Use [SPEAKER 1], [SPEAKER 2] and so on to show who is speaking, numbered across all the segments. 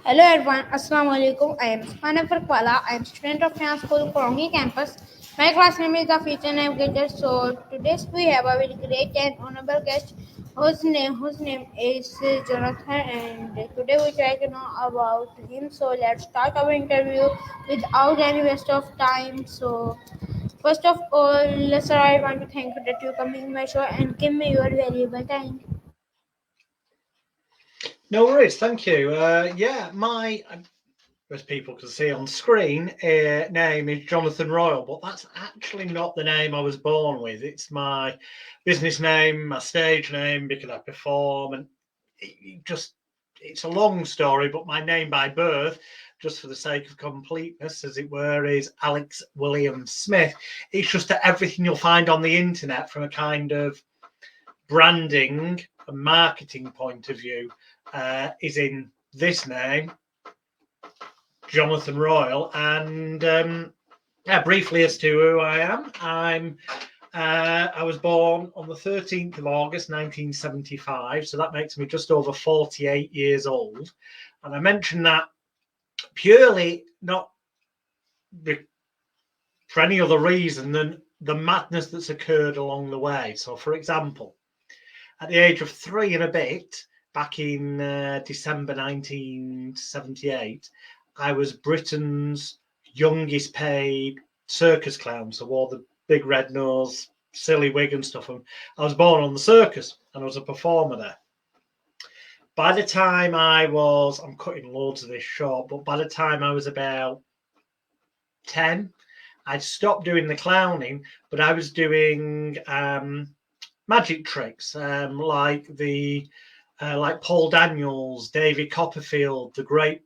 [SPEAKER 1] Hello everyone, Assalamu alaikum. I am Usman Upworkwala. I am student of Finance School, Korangi campus. My class name is the Future Navigator. So today we have a very great and honorable guest whose name is Jonathan, and today we try to know about him. So let's start our interview without any waste of time. So first of all, sir, I want to thank you that you coming my show and give me your valuable time.
[SPEAKER 2] No worries, thank you. As people can see on screen, name is Jonathan Royle, but that's actually not the name I was born with. It's my business name, my stage name, because I perform, and it's a long story, but my name by birth, just for the sake of completeness, as it were, is Alex William Smith. It's just that everything you'll find on the internet from a kind of branding and marketing point of view is in this name, Jonathan Royle. And briefly as to who I am, I was born on the 13th of August 1975, so that makes me just over 48 years old. And I mention that purely not for any other reason than the madness that's occurred along the way. So, for example, at the age of 3 and a bit, back in December 1978, I was Britain's youngest paid circus clown. So wore the big red nose, silly wig and stuff. And I was born on the circus and I was a performer there. By the time I'm cutting loads of this short, but by the time I was about 10, I'd stopped doing the clowning, but I was doing magic tricks, like Paul Daniels, David Copperfield, the great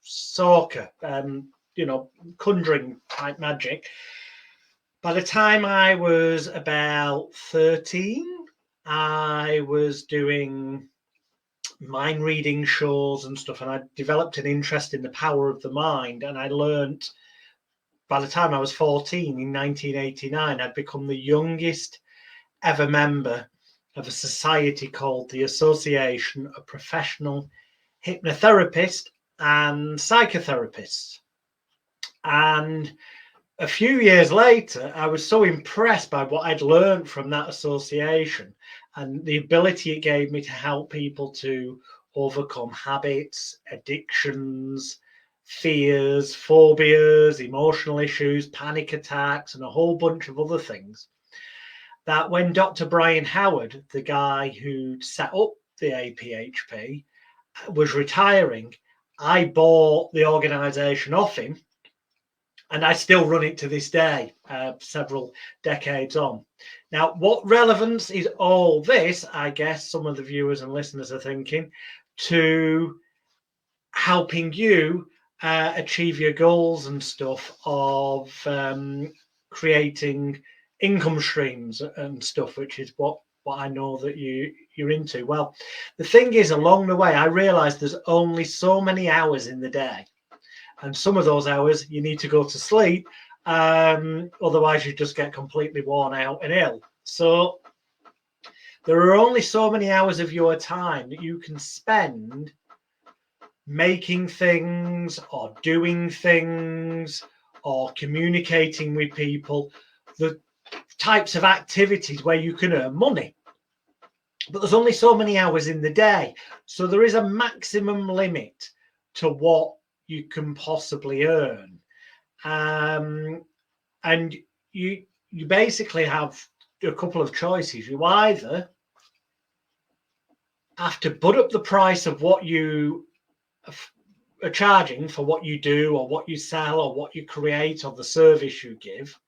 [SPEAKER 2] Sorker, conjuring type magic. By the time I was about 13, I was doing mind reading shows and stuff, and I developed an interest in the power of the mind, and I learnt by the time I was 14 in 1989, I'd become the youngest ever member of a society called the Association of Professional Hypnotherapists and Psychotherapists. And a few years later, I was so impressed by what I'd learned from that association and the ability it gave me to help people to overcome habits, addictions, fears, phobias, emotional issues, panic attacks, and a whole bunch of other things, that when Dr. Brian Howard, the guy who set up the APHP, was retiring, I bought the organisation off him, and I still run it to this day, several decades on. Now, what relevance is all this, I guess some of the viewers and listeners are thinking, to helping you achieve your goals and stuff of creating income streams and stuff, which is what I know that you're into. Well, the thing is, along the way, I realized there's only so many hours in the day, and some of those hours you need to go to sleep, otherwise you just get completely worn out and ill. So there are only so many hours of your time that you can spend making things or doing things or communicating with people, the types of activities where you can earn money. But there's only so many hours in the day. So there is a maximum limit to what you can possibly earn. And you basically have a couple of choices. You either have to put up the price of what you are charging for what you do or what you sell or what you create or the service you give,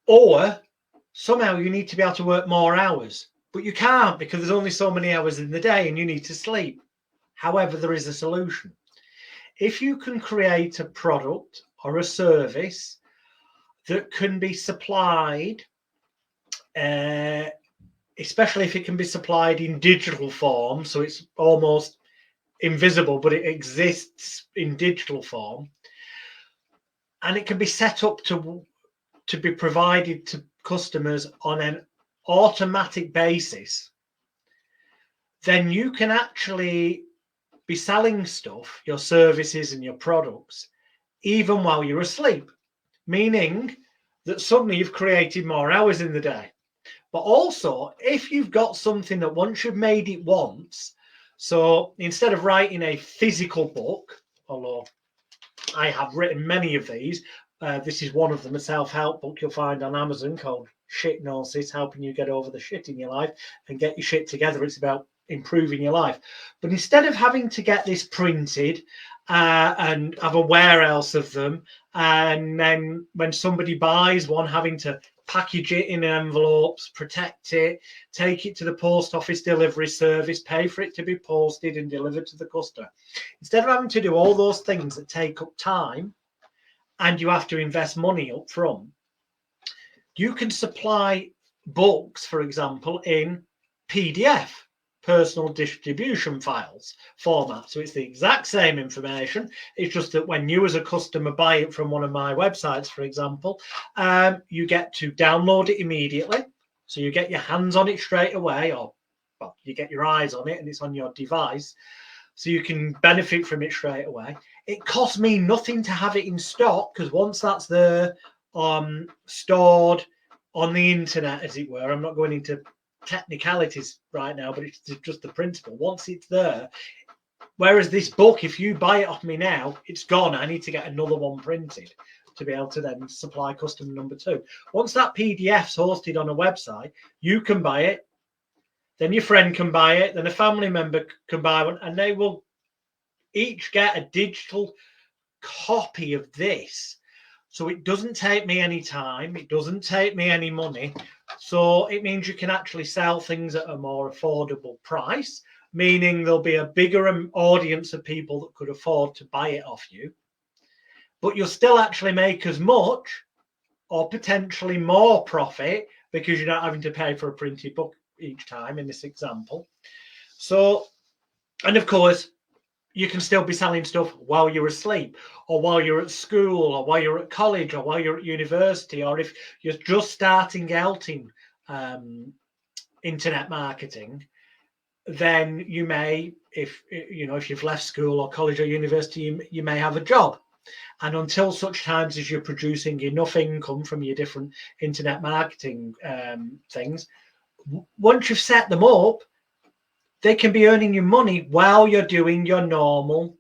[SPEAKER 2] or somehow you need to be able to work more hours, but you can't because there's only so many hours in the day and you need to sleep. However, there is a solution. If you can create a product or a service that can be supplied, especially if it can be supplied in digital form, so it's almost invisible, but it exists in digital form, and it can be set up to be provided to customers on an automatic basis, then you can actually be selling stuff, your services and your products, even while you're asleep, meaning that suddenly you've created more hours in the day. But also, if you've got something that once you've made it once, so instead of writing a physical book, although I have written many of these, this is one of them, a self-help book you'll find on Amazon called Shitnosis, helping you get over the shit in your life and get your shit together. It's about improving your life. But instead of having to get this printed and have a warehouse of them, and then when somebody buys one, having to package it in envelopes, protect it, take it to the post office delivery service, pay for it to be posted and delivered to the customer. Instead of having to do all those things that take up time and you have to invest money up front, you can supply books, for example, in PDF, personal distribution files format. So it's the exact same information. It's just that when you as a customer buy it from one of my websites, for example, you get to download it immediately. So you get your hands on it straight away, or well, you get your eyes on it and it's on your device. So you can benefit from it straight away. It costs me nothing to have it in stock, because once that's there, stored on the internet, as it were, I'm not going into technicalities right now, but it's just the principle. Once it's there, whereas this book, if you buy it off me now, it's gone. I need to get another one printed to be able to then supply customer number 2. Once that PDF's hosted on a website, you can buy it, then your friend can buy it, then a family member can buy one, and they will each get a digital copy of this. So it doesn't take me any time, it doesn't take me any money. So it means you can actually sell things at a more affordable price, meaning there'll be a bigger audience of people that could afford to buy it off you. But you'll still actually make as much or potentially more profit, because you're not having to pay for a printed book each time in this example. So, and of course, you can still be selling stuff while you're asleep, or while you're at school, or while you're at college, or while you're at university, or if you're just starting out in internet marketing, then you may, if you've left school or college or university, you may have a job. And until such times as you're producing enough income from your different internet marketing things, once you've set them up, they can be earning you money while you're doing your normal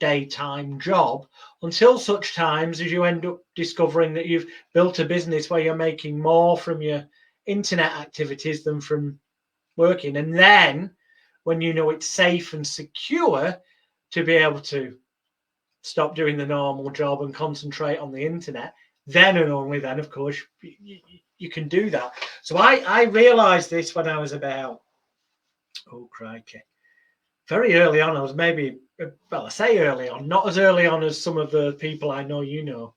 [SPEAKER 2] daytime job, until such times as you end up discovering that you've built a business where you're making more from your internet activities than from working. And then when you know it's safe and secure to be able to stop doing the normal job and concentrate on the internet, then and only then, of course, you can do that. So I realized this when I was about, oh crikey, very early on. I was maybe, well, I say early on, not as early on as some of the people I know you know.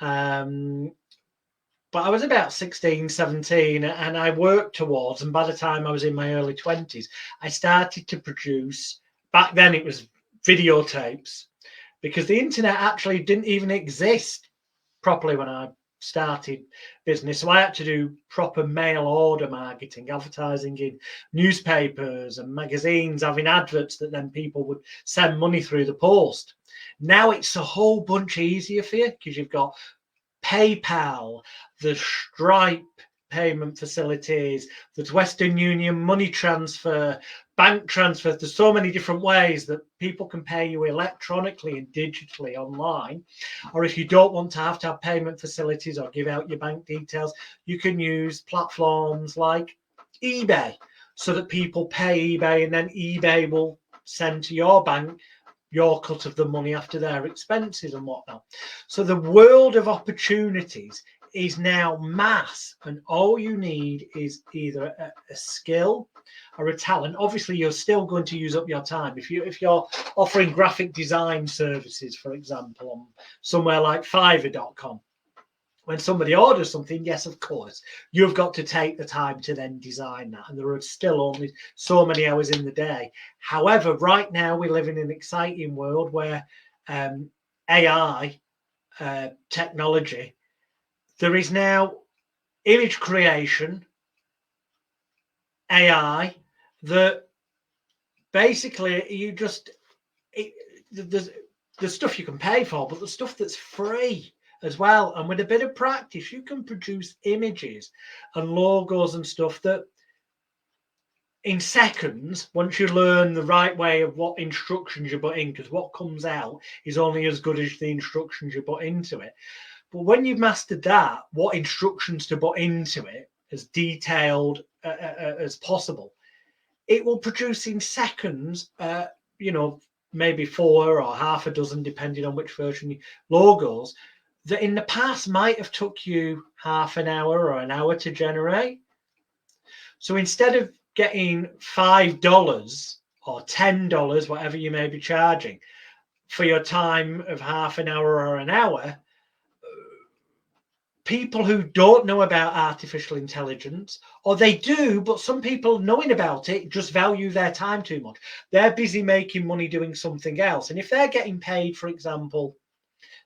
[SPEAKER 2] But I was about 16, 17, and I worked towards, and by the time I was in my early 20s, I started to produce, back then it was videotapes, because the internet actually didn't even exist properly when I started business. So I had to do proper mail order marketing, advertising in newspapers and magazines, having adverts that then people would send money through the post. Now it's a whole bunch easier for you, because you've got PayPal, the Stripe payment facilities, the Western Union money transfer, bank transfers. There's so many different ways that people can pay you electronically and digitally online. Or if you don't want to have payment facilities or give out your bank details, you can use platforms like eBay, so that people pay eBay and then eBay will send to your bank your cut of the money after their expenses and whatnot. So the world of opportunities is now mass, and all you need is either a skill or a talent. Obviously, you're still going to use up your time. If you're offering graphic design services, for example, on somewhere like Fiverr.com, when somebody orders something, yes, of course, you've got to take the time to then design that. And there are still only so many hours in the day. However, right now we live in an exciting world where AI technology, there is now image creation, AI, that basically you just there's the stuff you can pay for, but the stuff that's free as well. And with a bit of practice, you can produce images and logos and stuff that in seconds, once you learn the right way of what instructions you put in, because what comes out is only as good as the instructions you put into it. But when you've mastered that, what instructions to put into it, as detailed as possible, it will produce in seconds, maybe 4 or half a dozen, depending on which version, logos that in the past might have took you half an hour or an hour to generate. So instead of getting $5 or $10, whatever you may be charging, for your time of half an hour or an hour, people who don't know about artificial intelligence, or they do, but some people knowing about it just value their time too much. They're busy making money doing something else. And if they're getting paid, for example,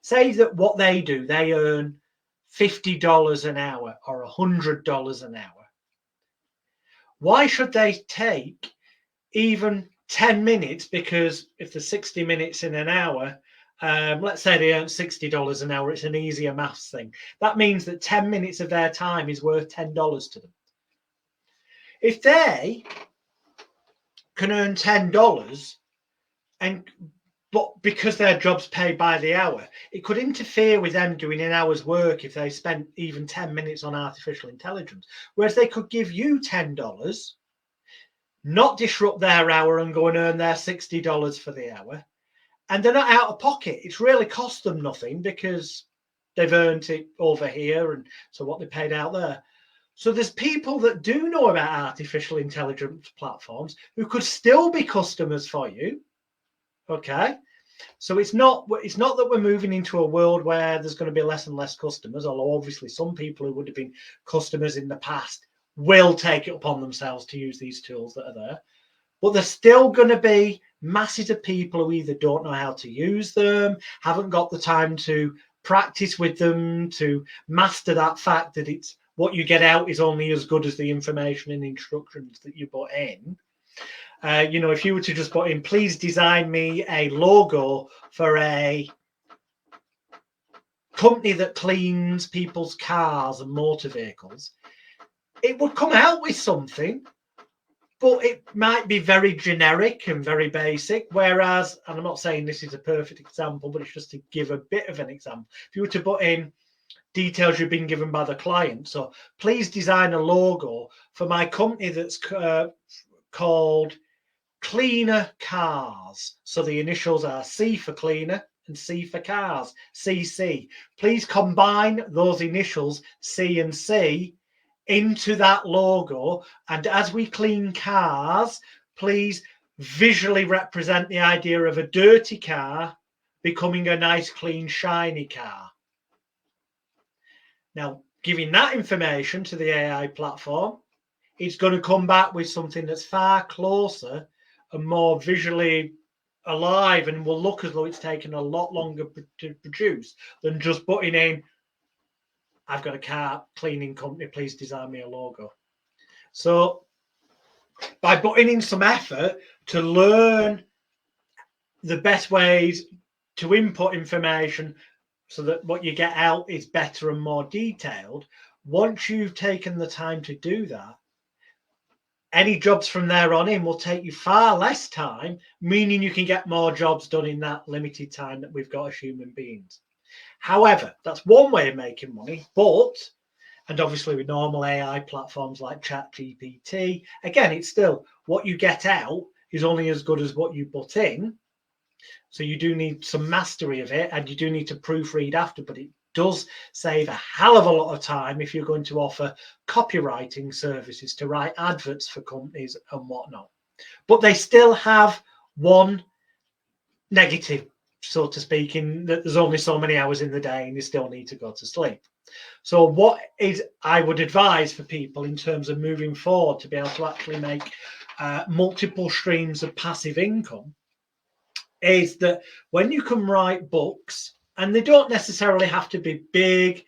[SPEAKER 2] say that what they do, they earn $50 an hour or $100 an hour. Why should they take even 10 minutes? Because if there's 60 minutes in an hour, let's say they earn $60 an hour, it's an easier maths thing. That means that 10 minutes of their time is worth $10 to them. If they can earn $10, but because their job's paid by the hour, it could interfere with them doing an hour's work if they spent even 10 minutes on artificial intelligence. Whereas they could give you $10, not disrupt their hour and go and earn their $60 for the hour. And they're not out of pocket. It's really cost them nothing because they've earned it over here. And so what they paid out there. So there's people that do know about artificial intelligence platforms who could still be customers for you. Okay. So it's not that we're moving into a world where there's going to be less and less customers, although obviously some people who would have been customers in the past will take it upon themselves to use these tools that are there. But there's still going to be masses of people who either don't know how to use them, haven't got the time to practice with them, to master that fact that it's what you get out is only as good as the information and instructions that you put in. If you were to just put in, please design me a logo for a company that cleans people's cars and motor vehicles, it would come out with something, but it might be very generic and very basic. Whereas, and I'm not saying this is a perfect example, but it's just to give a bit of an example. If you were to put in details you've been given by the client, so please design a logo for my company that's called Cleaner Cars. So the initials are C for cleaner and C for cars, CC. Please combine those initials, C and C, into that logo. And as we clean cars, please visually represent the idea of a dirty car becoming a nice, clean, shiny car. Now, giving that information to the AI platform, it's going to come back with something that's far closer and more visually alive and will look as though it's taken a lot longer to produce than just putting in, I've got a car cleaning company, please design me a logo. So by putting in some effort to learn the best ways to input information so that what you get out is better and more detailed, once you've taken the time to do that, any jobs from there on in will take you far less time, meaning you can get more jobs done in that limited time that we've got as human beings. However, that's one way of making money, and obviously with normal AI platforms like ChatGPT, again, it's still what you get out is only as good as what you put in. So you do need some mastery of it and you do need to proofread after, but it does save a hell of a lot of time if you're going to offer copywriting services to write adverts for companies and whatnot. But they still have one negative, so to speak, in that there's only so many hours in the day and you still need to go to sleep. So what is I would advise for people in terms of moving forward to be able to actually make multiple streams of passive income is that when you can write books, and they don't necessarily have to be big,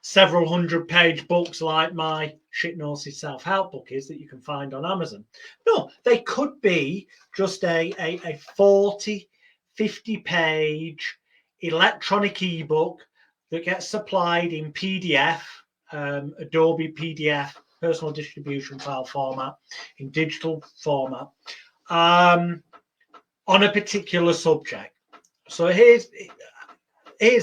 [SPEAKER 2] several 100-page books like my shitnosy self-help book is that you can find on Amazon. No, they could be just a 40, 50-page electronic ebook that gets supplied in PDF, Adobe PDF, personal distribution file format, in digital format, on a particular subject. So here's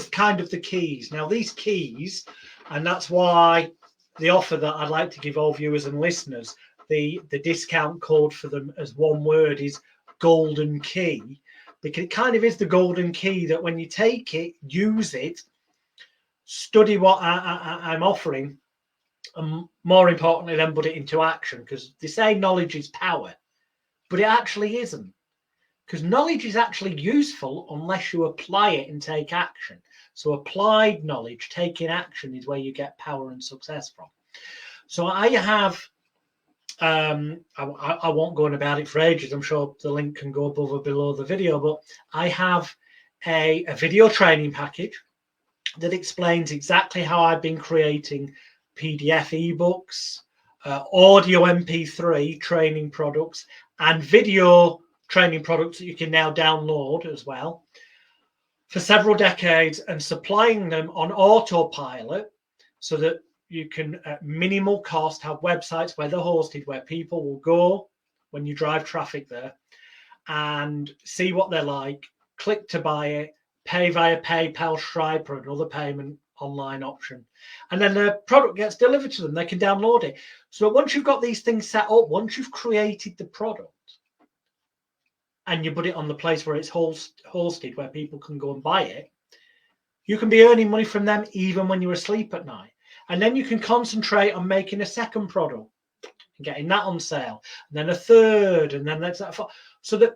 [SPEAKER 2] kind of the keys. Now, these keys, and that's why the offer that I'd like to give all viewers and listeners, the discount code for them as one word is golden key, because it kind of is the golden key that when you take it, use it, study what I'm offering, and more importantly, then put it into action. Because they say knowledge is power, but it actually isn't. Because knowledge is actually useful unless you apply it and take action. So applied knowledge, taking action, is where you get power and success from. So I have, I won't go on about it for ages. I'm sure the link can go above or below the video, but I have a video training package that explains exactly how I've been creating PDF ebooks, audio MP3 training products, and video training products that you can now download as well for several decades, and supplying them on autopilot so that you can, at minimal cost, have websites where they're hosted, where people will go when you drive traffic there and see what they're like, click to buy it, pay via PayPal, Stripe, or another payment online option, and then the product gets delivered to them. They can download it. So once you've got these things set up, once you've created the product and you put it on the place where it's hosted, where people can go and buy it, you can be earning money from them even when you're asleep at night. And then you can concentrate on making a second product and getting that on sale, and then a third, and then that's that. So that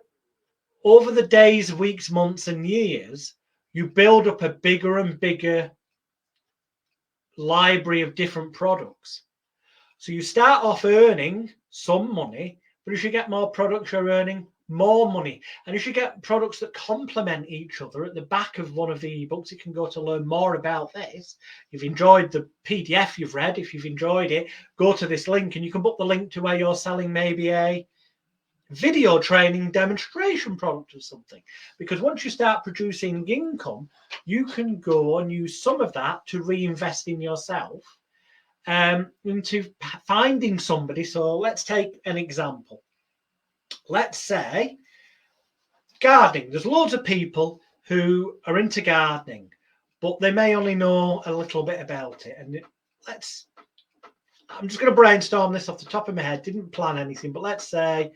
[SPEAKER 2] over the days, weeks, months, and years, you build up a bigger and bigger library of different products. So you start off earning some money, but as you get more products, you're earning more money. And as you get products that complement each other, at the back of one of the ebooks, you can go to learn more about this. You've enjoyed the PDF you've read. If you've enjoyed it, go to this link and you can book the link to where you're selling maybe a video training demonstration product or something. Because once you start producing income, you can go and use some of that to reinvest in yourself, into finding somebody. So let's take an example. Let's say gardening. There's loads of people who are into gardening, but they may only know a little bit about it. And I'm just going to brainstorm this off the top of my head. Didn't plan anything, but let's say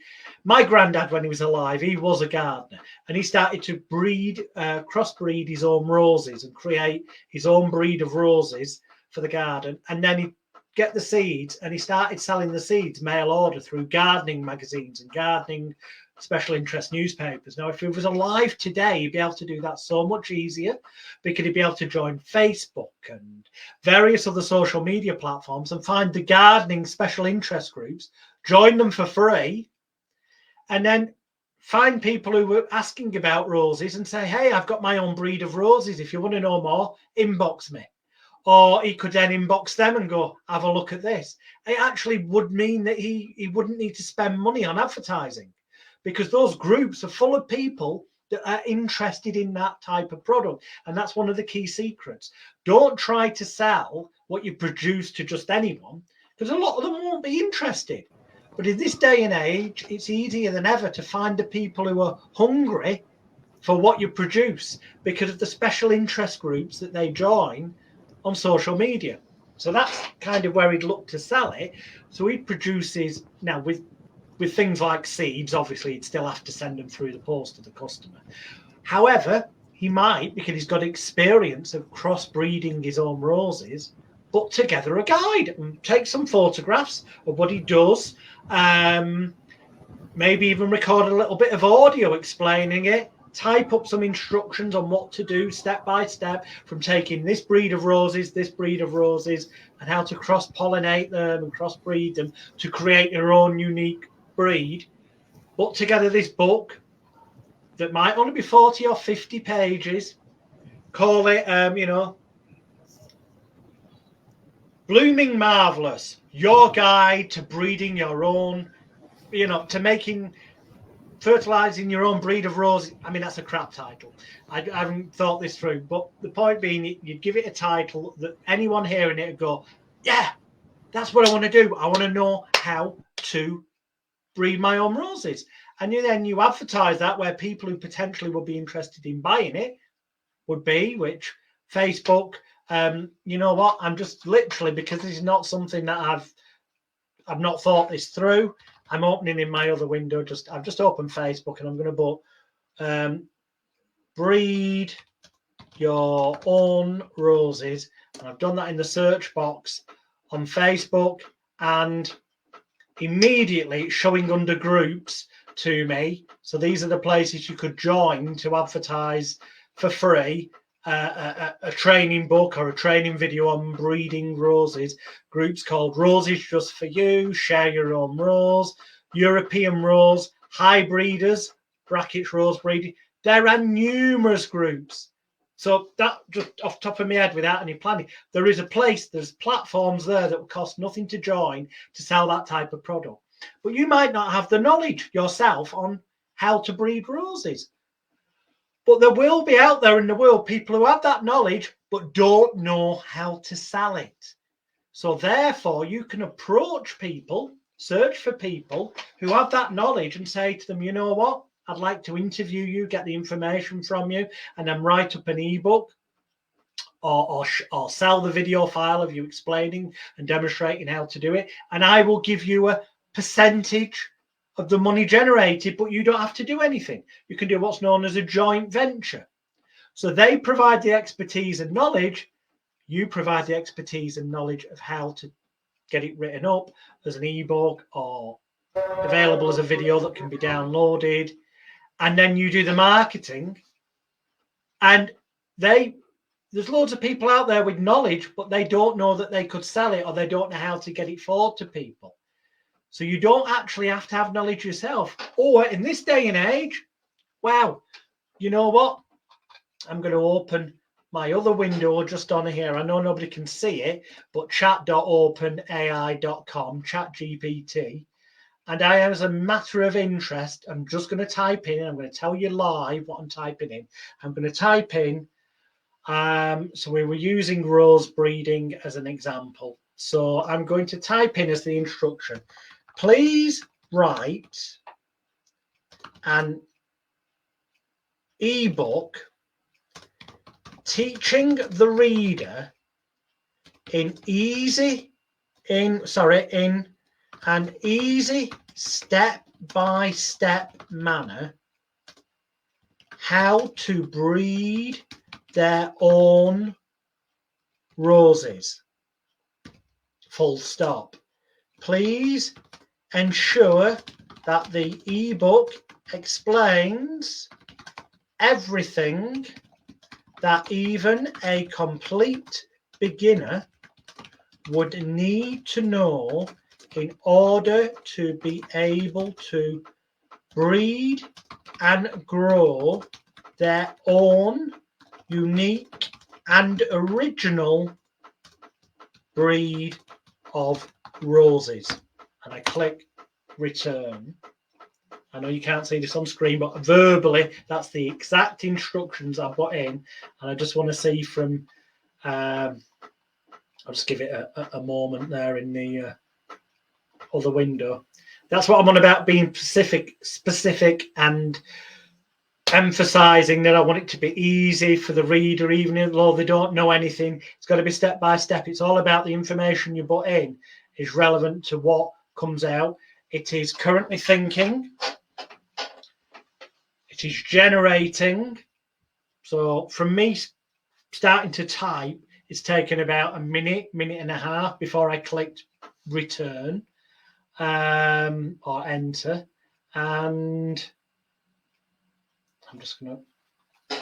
[SPEAKER 2] my granddad, when he was alive, he was a gardener, and he started to crossbreed his own roses and create his own breed of roses for the garden. And then he get the seeds, and he started selling the seeds mail order through gardening magazines and gardening special interest newspapers. Now, if he was alive today, he'd be able to do that so much easier, because he'd be able to join Facebook and various other social media platforms and find the gardening special interest groups, join them for free, and then find people who were asking about roses and say, hey, I've got my own breed of roses. If you want to know more, inbox me. Or he could then inbox them and go, have a look at this. It actually would mean that he wouldn't need to spend money on advertising, because those groups are full of people that are interested in that type of product. And that's one of the key secrets. Don't try to sell what you produce to just anyone, because a lot of them won't be interested. But in this day and age, it's easier than ever to find the people who are hungry for what you produce, because of the special interest groups that they join on social media. So that's kind of where he'd look to sell it. So he produces, now with things like seeds, obviously he'd still have to send them through the post to the customer. However, he might, because he's got experience of crossbreeding his own roses, put together a guide and take some photographs of what he does, maybe even record a little bit of audio explaining it, type up some instructions on what to do step by step, from taking this breed of roses, and how to cross-pollinate them and crossbreed them to create your own unique breed. Put together this book that might only be 40 or 50 pages. Call it, Blooming Marvellous, your guide to breeding your own, to making, fertilizing your own breed of roses. I mean, that's a crap title. I haven't thought this through, but the point being, you'd give it a title that anyone hearing it would go, yeah, that's what I want to do. I want to know how to breed my own roses. And then you advertise that where people who potentially would be interested in buying it would be, which Facebook, you know what? I'm just literally, because this is not something that I've not thought this through. I'm opening in my other window. I've just opened Facebook and I'm going to put breed your own roses. And I've done that in the search box on Facebook, and immediately it's showing under groups to me. So these are the places you could join to advertise for free a training book or a training video on breeding roses. Groups called Roses Just For You, Share Your Own Rose, European Rose, High Breeders, brackets rose breeding. There are numerous groups. So that, just off the top of my head, without any planning, there's platforms there that will cost nothing to join to sell that type of product. But you might not have the knowledge yourself on how to breed roses. But there will be out there in the world people who have that knowledge but don't know how to sell it. So therefore, you can approach people, search for people who have that knowledge and say to them, you know what? I'd like to interview you, get the information from you, and then write up an ebook or sell the video file of you explaining and demonstrating how to do it. And I will give you a percentage of the money generated, but you don't have to do anything. You can do what's known as a joint venture. So they provide the expertise and knowledge. You provide the expertise and knowledge of how to get it written up as an ebook or available as a video that can be downloaded. And then you do the marketing. And there's loads of people out there with knowledge, but they don't know that they could sell it, or they don't know how to get it forward to people. So you don't actually have to have knowledge yourself. Or in this day and age, wow, you know what? I'm going to open my other window just on here. I know nobody can see it, but chat.openai.com, ChatGPT. And I, as a matter of interest, I'm just going to type in, I'm going to tell you live what I'm typing in. I'm going to type in, so we were using rose breeding as an example. So I'm going to type in as the instruction, please write an ebook teaching the reader in an easy step-by-step manner how to breed their own roses. Full stop. Please ensure that the ebook explains everything that even a complete beginner would need to know in order to be able to breed and grow their own unique and original breed of roses. And I click return. I know you can't see this on screen, but verbally, that's the exact instructions I put in. And I just want to see from, I'll just give it a moment there in the other window. That's what I'm on about, being specific and emphasizing that I want it to be easy for the reader, even though they don't know anything. It's got to be step by step. It's all about the information you put in is relevant to what comes out. It is currently thinking. It is generating. So from me starting to type, it's taken about a minute and a half before I clicked return or enter. And I'm just going to,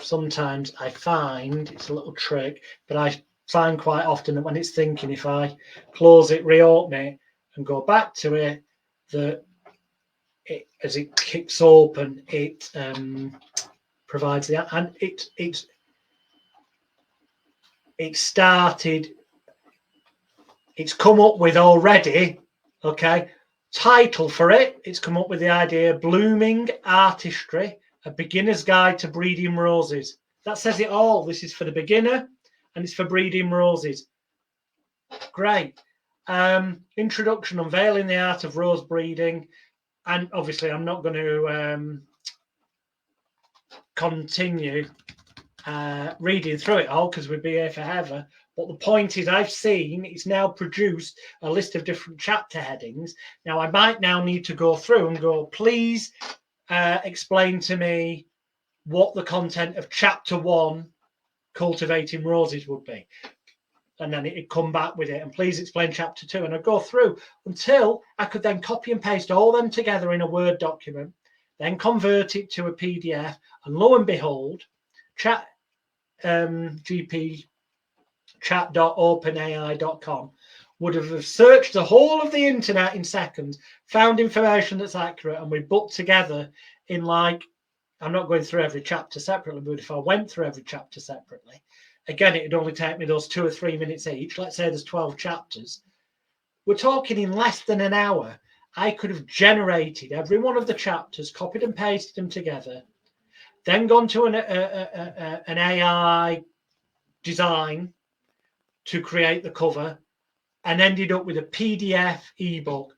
[SPEAKER 2] sometimes I find, it's a little trick, but I find quite often that when it's thinking, if I close it, reopen it, and go back to it, that as it kicks open, it provides the, and it started it's come up with already, okay, title for it. It's come up with the idea, Blooming Artistry, a beginner's guide to breeding roses. That says it all. This is for the beginner and it's for breeding roses. Great. Introduction, unveiling the art of rose breeding. And obviously I'm not going to continue reading through it all because we'd be here forever. But the point is, I've seen it's now produced a list of different chapter headings. Now, I might now need to go through and go, please explain to me what the content of chapter 1, Cultivating Roses, would be. And then it'd come back with it, and please explain chapter 2. And I'd go through until I could then copy and paste all them together in a Word document, then convert it to a PDF, and lo and behold, chat.openai.com would have searched the whole of the internet in seconds, found information that's accurate, and we put together in, like, I'm not going through every chapter separately, but if I went through every chapter separately, again, it'd only take me those 2 or 3 minutes each. Let's say there's 12 chapters. We're talking in less than an hour. I could have generated every one of the chapters, copied and pasted them together, then gone to an AI design to create the cover, and ended up with a PDF ebook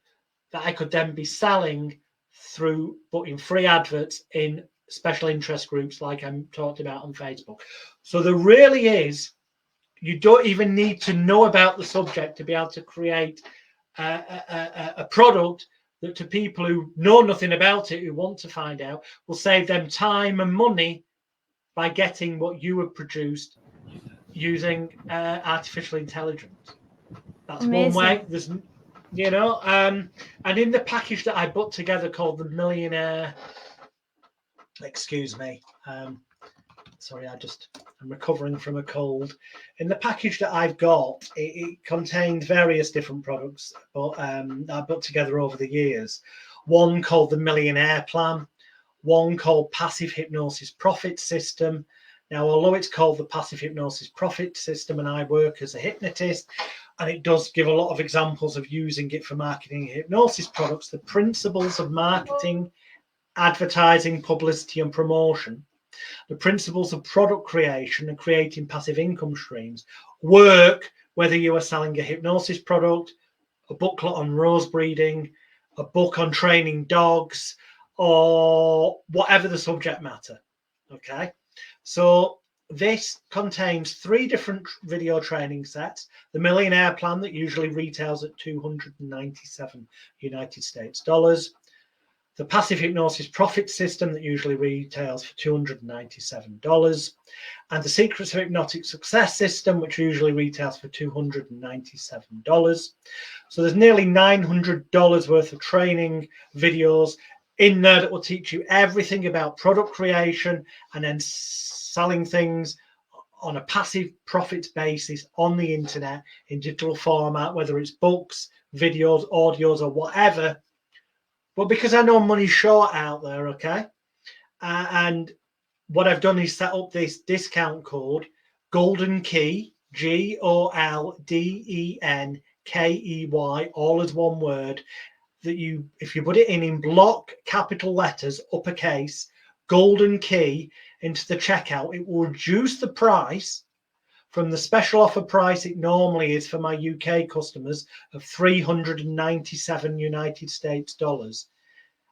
[SPEAKER 2] that I could then be selling through putting free adverts in special interest groups like I'm talking about on Facebook. So there really is, you don't even need to know about the subject to be able to create a product that, to people who know nothing about it, who want to find out, will save them time and money by getting what you have produced using artificial intelligence. That's amazing. One way. There's, and in the package that I put together called the Millionaire, excuse me, sorry, I'm recovering from a cold. In the package that I've got, it contains various different products, but I put together over the years. One called the Millionaire Plan, one called Passive Hypnosis Profit System. Now, although it's called the Passive Hypnosis Profit System and I work as a hypnotist, and it does give a lot of examples of using it for marketing and hypnosis products, the principles of marketing, advertising, publicity, and promotion, the principles of product creation and creating passive income streams work whether you are selling a hypnosis product, a booklet on rose breeding, a book on training dogs, or whatever the subject matter. Okay, so this contains 3 different video training sets. The Millionaire Plan that usually retails at $297 United States dollars. The Passive Hypnosis Profit System that usually retails for $297. And the Secrets of Hypnotic Success System, which usually retails for $297. So there's nearly $900 worth of training videos in there that will teach you everything about product creation and then selling things on a passive profits basis on the internet in digital format, whether it's books, videos, audios, or whatever. But because I know money's short out there, okay, and what I've done is set up this discount code, Golden Key, GOLDENKEY, all as one word, that you, if you put it in block capital letters, uppercase, Golden Key into the checkout, it will reduce the price from the special offer price it normally is for my UK customers of $397 United States dollars.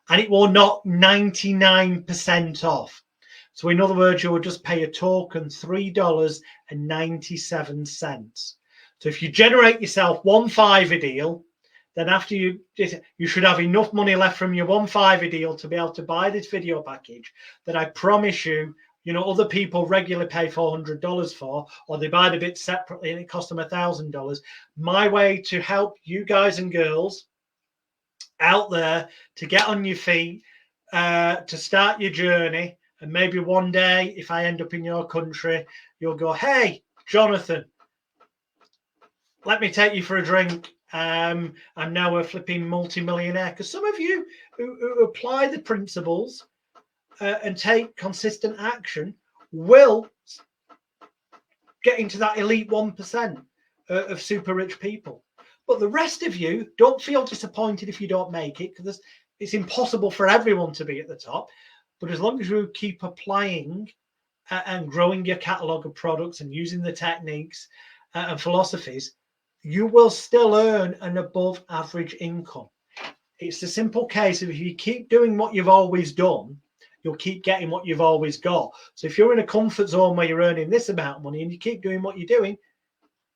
[SPEAKER 2] And it will knock 99% off. So in other words, you will just pay a token $3.97. So if you generate yourself one $5 deal, then after you should have enough money left from your one $5 deal to be able to buy this video package that I promise you, other people regularly pay $400 for, or they buy the bits separately and it costs them $1,000. My way to help you guys and girls out there to get on your feet, to start your journey, and maybe one day, if I end up in your country, you'll go, hey, Jonathan, let me take you for a drink. I'm now a flipping multi-millionaire. Because some of you who apply the principles and take consistent action will get into that elite 1% of super rich people. But the rest of you, don't feel disappointed if you don't make it, because it's impossible for everyone to be at the top. But as long as you keep applying and growing your catalogue of products and using the techniques and philosophies, you will still earn an above average income. It's the simple case of if you keep doing what you've always done, you'll keep getting what you've always got. So if you're in a comfort zone where you're earning this amount of money and you keep doing what you're doing,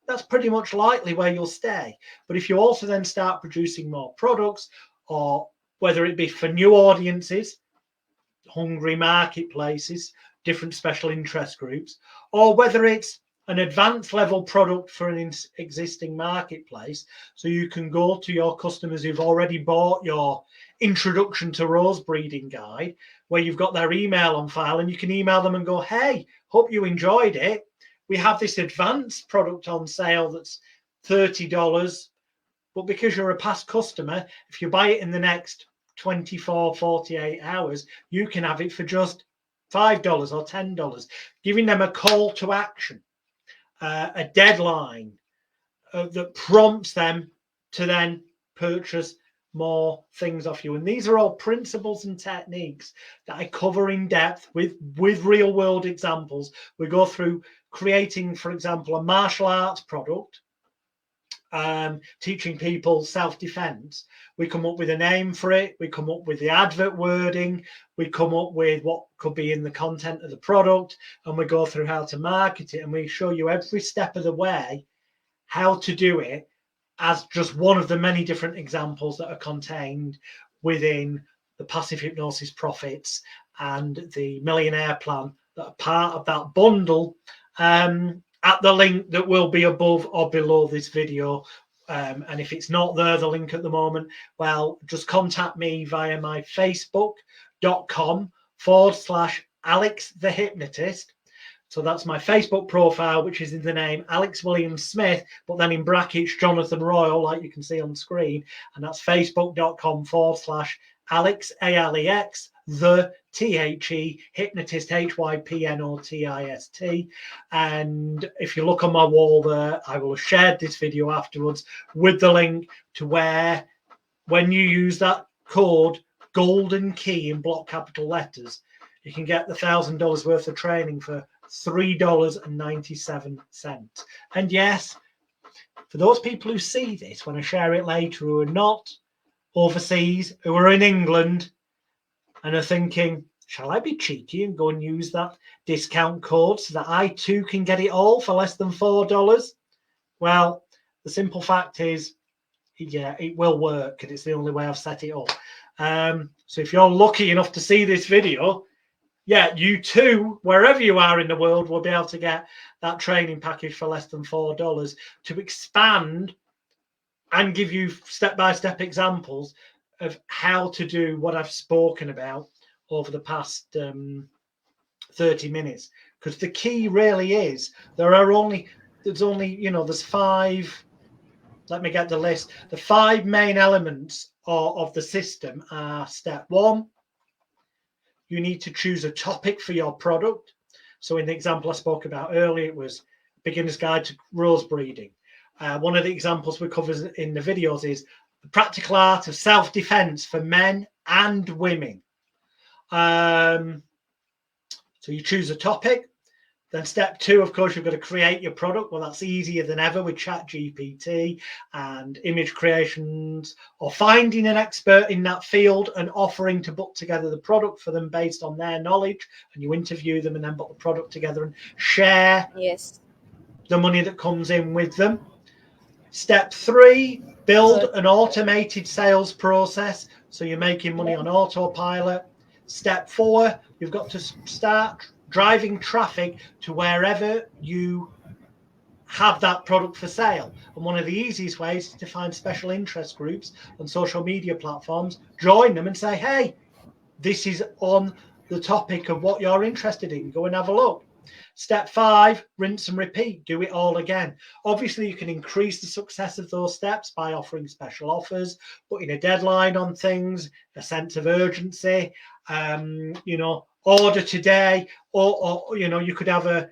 [SPEAKER 2] that's pretty much likely where you'll stay. But if you also then start producing more products, or whether it be for new audiences, hungry marketplaces, different special interest groups, or whether it's an advanced level product for an existing marketplace, so you can go to your customers who've already bought your introduction to rose breeding guide, where you've got their email on file, and you can email them and go, hey, hope you enjoyed it. We have this advanced product on sale that's $30, but because you're a past customer, if you buy it in the next 24, 48 hours, you can have it for just $5 or $10, giving them a call to action, a deadline that prompts them to then purchase more things off you. And these are all principles and techniques that I cover in depth with real world examples. We go through creating, for example, a martial arts product, teaching people self-defense. We come up with a name for it, we come up with the advert wording, we come up with what could be in the content of the product, and we go through how to market it, and we show you every step of the way how to do it, as just one of the many different examples that are contained within the Passive Hypnosis Profits and the Millionaire plan that are part of that bundle, at the link that will be above or below this video. And if it's not there, the link at the moment, well, just contact me via my facebook.com/Alex the Hypnotist. So that's my Facebook profile, which is in the name Alex William Smith, but then in brackets Jonathan Royle, like you can see on screen. And that's facebook.com/Alex, ALEX, the THE, hypnotist, HYPNOTIST. And if you look on my wall there, I will have shared this video afterwards with the link to where, when you use that code Golden Key in block capital letters, you can get the $1,000 worth of training for $3.97. And yes, for those people who see this when I share it later, who are not overseas, who are in England and are thinking, shall I be cheeky and go and use that discount code so that I too can get it all for less than $4? Well, the simple fact is, yeah, it will work, and it's the only way I've set it up. So if you're lucky enough to see this video, yeah, you too, wherever you are in the world, will be able to get that training package for less than $4 to expand and give you step-by-step examples of how to do what I've spoken about over the past 30 minutes. Because the key really is, there's 5, let me get the list. The 5 main elements of the system are: step 1, you need to choose a topic for your product. So in the example I spoke about earlier, it was Beginner's Guide to Rose Breeding. One of the examples we cover in the videos is the practical art of self-defense for men and women. So you choose a topic. Then step 2, of course, you've got to create your product. Well, that's easier than ever with ChatGPT and image creations, or finding an expert in that field and offering to put together the product for them based on their knowledge. And you interview them and then put the product together and share the money that comes in with them. Step 3, build an automated sales process. So you're making money on autopilot. Step 4, you've got to start driving traffic to wherever you have that product for sale. And one of the easiest ways is to find special interest groups on social media platforms, join them and say, hey, this is on the topic of what you're interested in. Go and have a look. Step 5, rinse and repeat. Do it all again. Obviously, you can increase the success of those steps by offering special offers, putting a deadline on things, a sense of urgency, order today, or you could have a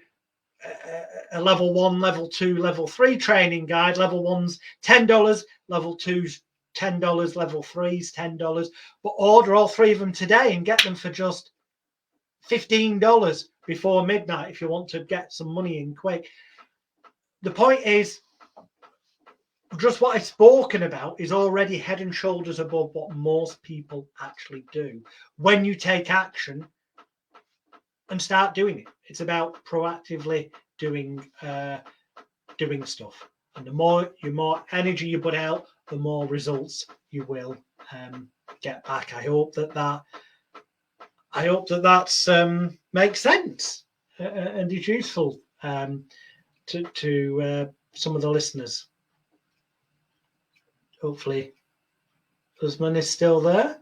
[SPEAKER 2] level 1, level 2, level 3 training guide. Level 1's $10, level 2's $10, level 3's $10, but order all 3 of them today and get them for just $15 before midnight if you want to get some money in quick. The point is, just what I've spoken about is already head and shoulders above what most people actually do. When you take action and start doing it, it's about proactively doing stuff. And the more energy you put out, the more results you will get back. I hope that makes sense and is useful to some of the listeners. Hopefully, Usman is still there.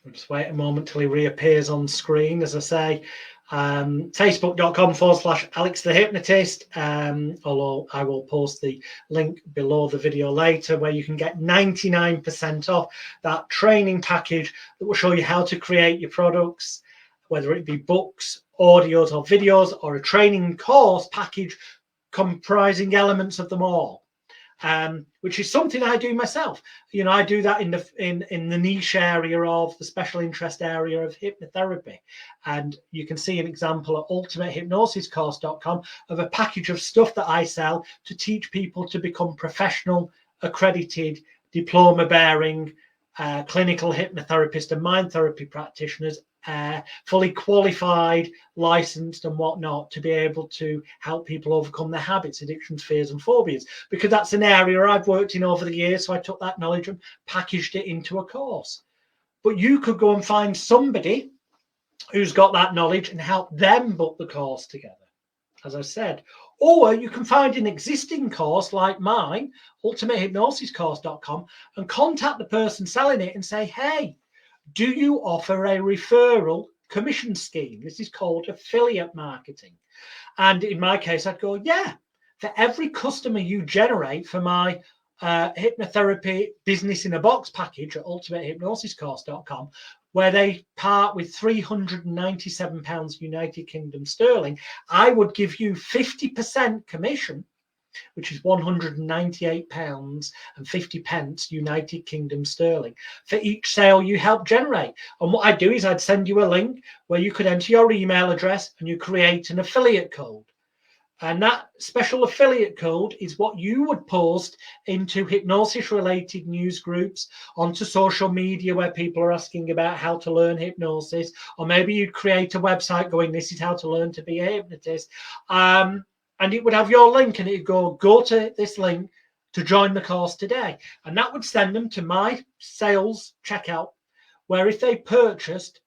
[SPEAKER 2] I'll just wait a moment till he reappears on screen. As I say, facebook.com/Alex the Hypnotist. Although I will post the link below the video later, where you can get 99% off that training package that will show you how to create your products, whether it be books, audios, or videos, or a training course package comprising elements of them all. Which is something I do myself. I do that in the niche area of the special interest area of hypnotherapy. And you can see an example at ultimatehypnosiscourse.com of a package of stuff that I sell to teach people to become professional, accredited, diploma-bearing clinical hypnotherapist and mind therapy practitioners, fully qualified, licensed and whatnot, to be able to help people overcome their habits, addictions, fears and phobias, because that's an area I've worked in over the years. So I took that knowledge and packaged it into a course. But you could go and find somebody who's got that knowledge and help them put the course together, as I said. Or you can find an existing course like mine, ultimatehypnosiscourse.com, and contact the person selling it and say, hey, do you offer a referral commission scheme? This is called affiliate marketing. And in my case, I'd go, yeah, for every customer you generate for my hypnotherapy business in a box package at ultimatehypnosiscourse.com, where they part with £397 United Kingdom sterling, I would give you 50% commission, which is £198.50 United Kingdom sterling for each sale you help generate. And what I'd do is I'd send you a link where you could enter your email address and you create an affiliate code. And that special affiliate code is what you would post into hypnosis-related news groups, onto social media where people are asking about how to learn hypnosis, or maybe you'd create a website going, this is how to learn to be a hypnotist. And it would have your link and it'd go to this link to join the course today. And that would send them to my sales checkout, where if they purchased,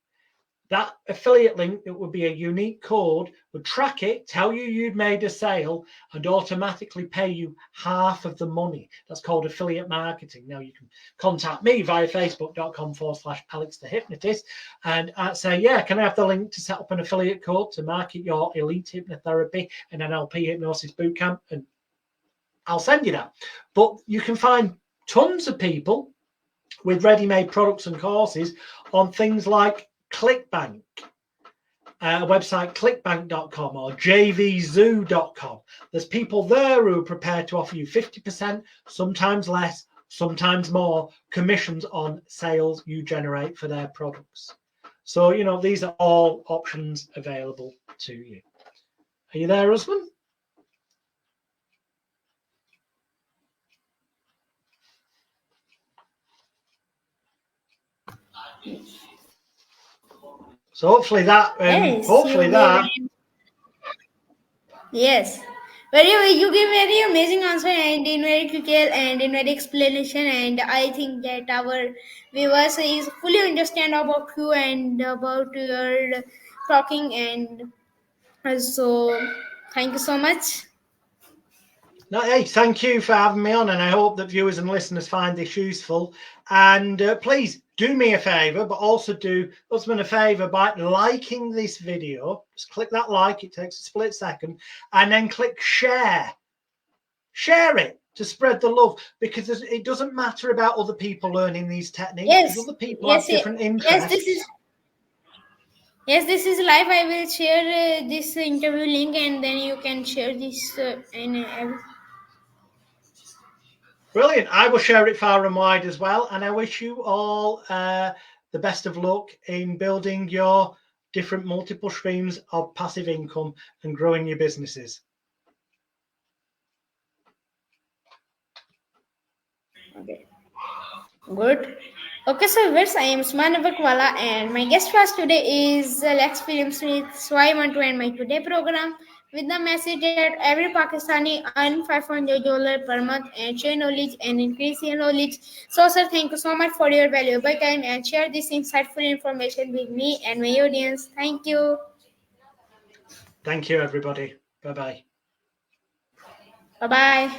[SPEAKER 2] that affiliate link, that would be a unique code, would track it, tell you you'd made a sale, and automatically pay you half of the money. That's called affiliate marketing. Now you can contact me via facebook.com/Alex the Hypnotist and say, yeah, can I have the link to set up an affiliate code to market your elite hypnotherapy and NLP hypnosis bootcamp? And I'll send you that. But you can find tons of people with ready-made products and courses on things like ClickBank, website clickbank.com or jvzoo.com. There's people there who are prepared to offer you 50%, sometimes less, sometimes more commissions on sales you generate for their products. So, these are all options available to you. Are you there, Usman? So hopefully that,
[SPEAKER 1] Yes. You give very amazing answer and in very detail and in very explanation, and I think that our viewers is fully understand about you and about your talking, and so thank you so much.
[SPEAKER 2] No, hey, thank you for having me on, and I hope that viewers and listeners find this useful. And please do me a favor, but also do Usman a favor by liking this video. Just click that like, it takes a split second, and then click share. Share it to spread the love, because it doesn't matter about other people learning these techniques.
[SPEAKER 1] Yes,
[SPEAKER 2] Other people have different interests.
[SPEAKER 1] Yes, this is live. I will share this interview link, and then you can share this
[SPEAKER 2] Brilliant. I will share it far and wide as well. And I wish you all the best of luck in building your different multiple streams of passive income and growing your businesses.
[SPEAKER 1] Okay. Good. Okay, so viewers, I am Usman and my guest for us today is Lex Film Smith. So I want to end my today program with the message that every Pakistani earn $500 per month and share knowledge and increase your knowledge. So sir, thank you so much for your valuable time and share this insightful information with me and my audience. Thank you.
[SPEAKER 2] Thank you, everybody. Bye-bye.
[SPEAKER 1] Bye bye.